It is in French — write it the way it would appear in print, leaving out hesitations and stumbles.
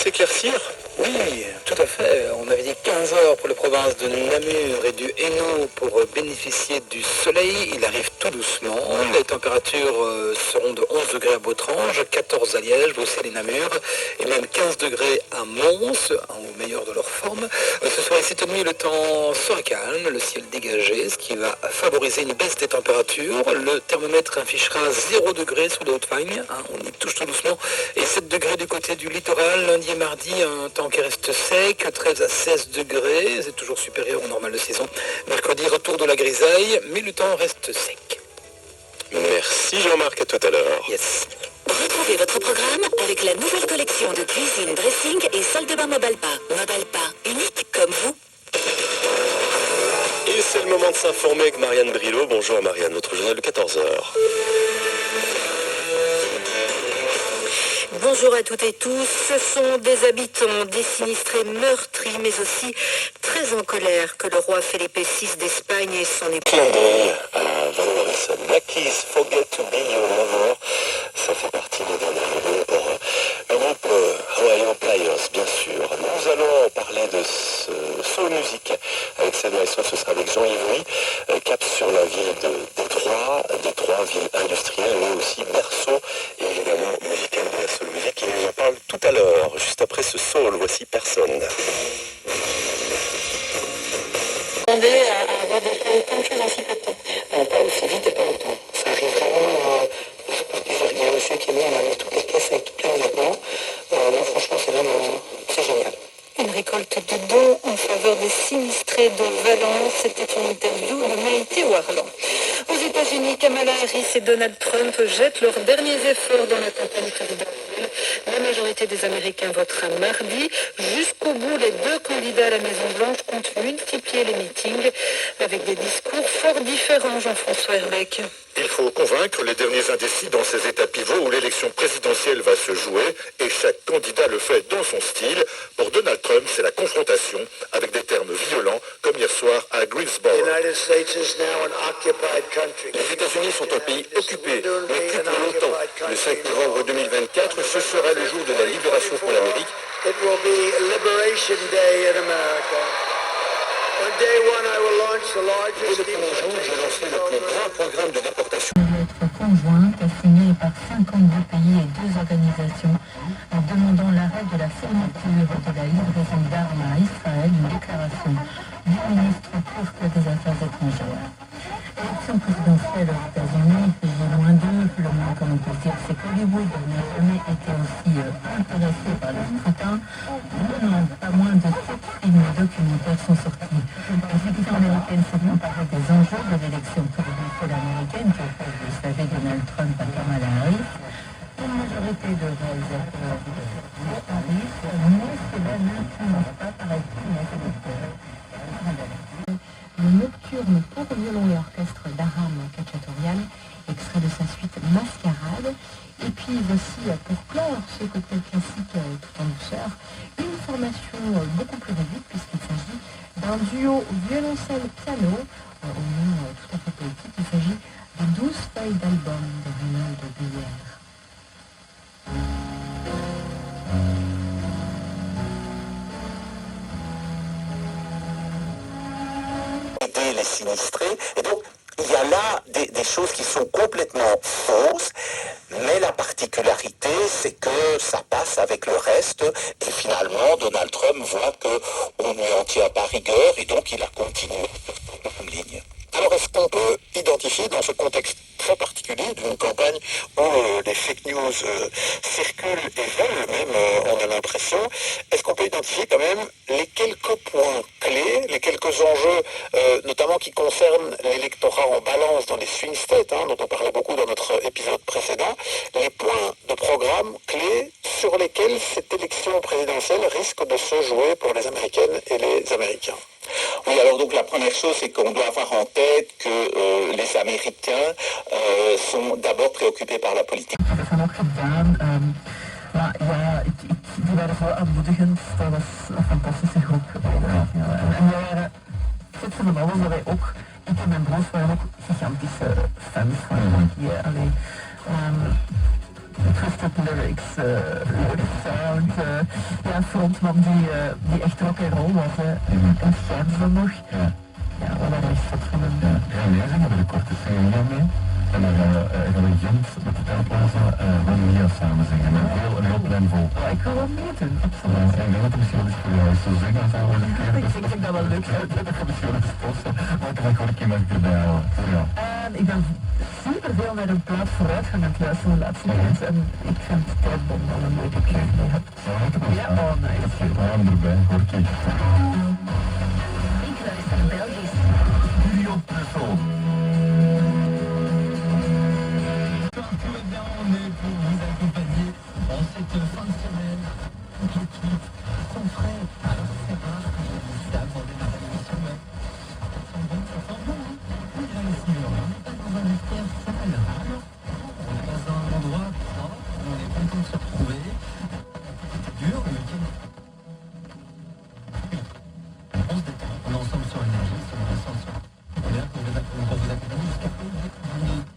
s'éclaircir? Oui, tout à fait. On avait dit 15 heures pour les provinces de Namur et du Hainaut pour bénéficier du soleil. Il arrive tout doucement. Les températures seront de 11 degrés à Bautrange, 14 à Liège, Bruxelles et Namur, et même 15 degrés à Mons, au meilleur de leur forme. Ce soir et cette nuit, le temps sera calme, le ciel dégagé, ce qui va favoriser une baisse des températures. Le thermomètre affichera 0 degré sur les Hautes-Fagnes, on y touche tout doucement, et 7 degrés du côté du littoral. Lundi et mardi, un temps qui reste sec, 13 à 16 degrés, c'est toujours supérieur au normal de saison. Mercredi, retour de la grisaille, mais le temps reste sec. Merci Jean-Marc, à tout à l'heure. Yes. Retrouvez votre programme avec la nouvelle collection de cuisine, dressing et salle de bain Mobalpa. Mobalpa, unique comme vous. Et c'est le moment de s'informer avec Marianne Brilot. Bonjour Marianne, notre journal de 14h. Bonjour à toutes et tous. Ce sont des habitants, des sinistrés meurtris, mais aussi très en colère que le roi Philippe VI d'Espagne et son épouse. Clin d'œil à Van Morrison. Mackie's Forget to Be Your Lover. Ça fait partie des dernières vidéos pour le groupe Hawaiian Players, bien sûr. Nous allons parler de soul music avec cette maestro. Ce sera avec Jean Ivry. Cap sur la ville de Détroit, ville industrielle, mais aussi berceau et évidemment musicale de la soul music. Et j'en parle tout à l'heure, juste après ce soul. Voici Personne. Attendez à avoir plein de choses en si peu de temps. Non, pas aussi vite et pas autant. Ça arrive vraiment. Il y a un monsieur qui est mis, on avait toutes les caisses avec plein de vêtements. Là, franchement, c'est génial. Une récolte de dons en faveur des sinistrés de Valence. C'était une interview de Maïté Warland. Aux États-Unis, Kamala Harris et Donald Trump jettent leurs derniers efforts dans la campagne présidentielle. La majorité des Américains votera mardi. Jusqu'au bout, les deux candidats à la Maison-Blanche comptent multiplier les meetings avec des discours fort différents, Jean-François Herbeck. Il faut convaincre les derniers indécis dans ces états pivots où l'élection présidentielle va se jouer et chaque candidat le fait dans son style. Pour Donald Trump, c'est la confrontation avec des termes violents comme hier soir à Greensboro. Les États-Unis sont un pays occupé, mais plus pour longtemps. Le 5 novembre 2024, ce sera le jour de la libération pour l'Amérique. Dès le premier jour, j'ai lancé le plus grand programme de déportation. Une lettre conjointe signée par 52 pays et 2 organisations demandant l'arrêt de la fourniture de la livraison d'armes à Israël, une déclaration du ministre turc des Affaires étrangères. Élection présidentielle aux États-Unis, pays loin d'eux, le moins qu'on peut dire, c'est qu'Hollywood n'a jamais été aussi intéressé par le scrutin. Non, pas moins de 7 films documentaires sont sortis. La fiction américaine s'est emparée des enjeux de l'élection présidentielle américaine qui oppose, vous le savez, Donald Trump à Kamala Harris. Une majorité de réalisateurs de Harris, mais cela n'influence pas, paraît-il, la électeurs. Le nocturne pour violon et orchestre d'Aram Khachaturian, extrait de sa suite Mascarade. Et puis voici, pour clore ce cocktail classique tout en douceur, une formation beaucoup plus réduite puisqu'il s'agit d'un duo violoncelle-piano au nom tout à fait poétique. Il s'agit de 12 feuilles d'album de Raymond de Bruyère. Aider les sinistrés. Et donc, il y a là des choses qui sont complètement fausses, mais la particularité, c'est que ça passe avec le reste, et finalement, Donald Trump voit qu'on ne lui en tient pas rigueur, et donc il a continué sur cette ligne. Alors, est-ce qu'on peut identifier dans ce contexte très particulier d'une campagne où les fake news circulent et volent, même on a l'impression, est-ce qu'on peut identifier quand même les quelques points clés, les quelques enjeux, notamment qui concernent l'électorat en balance dans les swing states, dont on parlait beaucoup dans notre épisode précédent, les points de programme clés sur lesquels cette élection présidentielle risque de se jouer pour les Américaines et les Américains? Oui, alors donc la première chose, c'est qu'on doit avoir en tête que les Américains sont d'abord préoccupés par la politique. Die waren zo aanmoedigend, dat was een fantastische groep. En zitten van alles dat wij ook, ik en mijn broers waren ook gigantische fans van Twisted lyrics, lyric sound, ja, frontman die echt ook een rol was. En Gerzo nog. Ja, wat een respect van hem. Ja, nee, zeggen we de korte ceremonie mee. En dan gaan we in Gent met de Telplaza van Mia samen zingen. Een heel plein vol. Ik ga wel meedoen, Ik absoluut. denk dat het misschien wel is voor jou. Als je zo zingen, dan wel een keer. Ik denk dat wel leuk is. Dat gaat misschien wel eens posten. Maar ik kan Gorky mag ik erbij houden. Voor jou. Ik ben super veel naar een plaat vooruitgang aan het luisteren de laatste tijd. En ik vind het tijdbom wel een leuke keer mee heb. Ja, oh nice. Oké, we gaan hem erbij, Gorky. Ik luister Belgisch. Studio Brussel. Tout est bien, on est pour vous accompagner en cette fin de semaine. Toutes les tweets sont frais. Alors c'est rare que je dise ça pour démarrer l'émission, mais ça sent bon, hein. On dirait les silures, on n'est pas dans un vestiaire sale. Ah non, on est dans un endroit propre, on est content de se retrouver. C'était dur, le week-end. On se détend, on est ensemble sur Énergie, sur l'ascension. On est là pour vous accompagner jusqu'à 22h.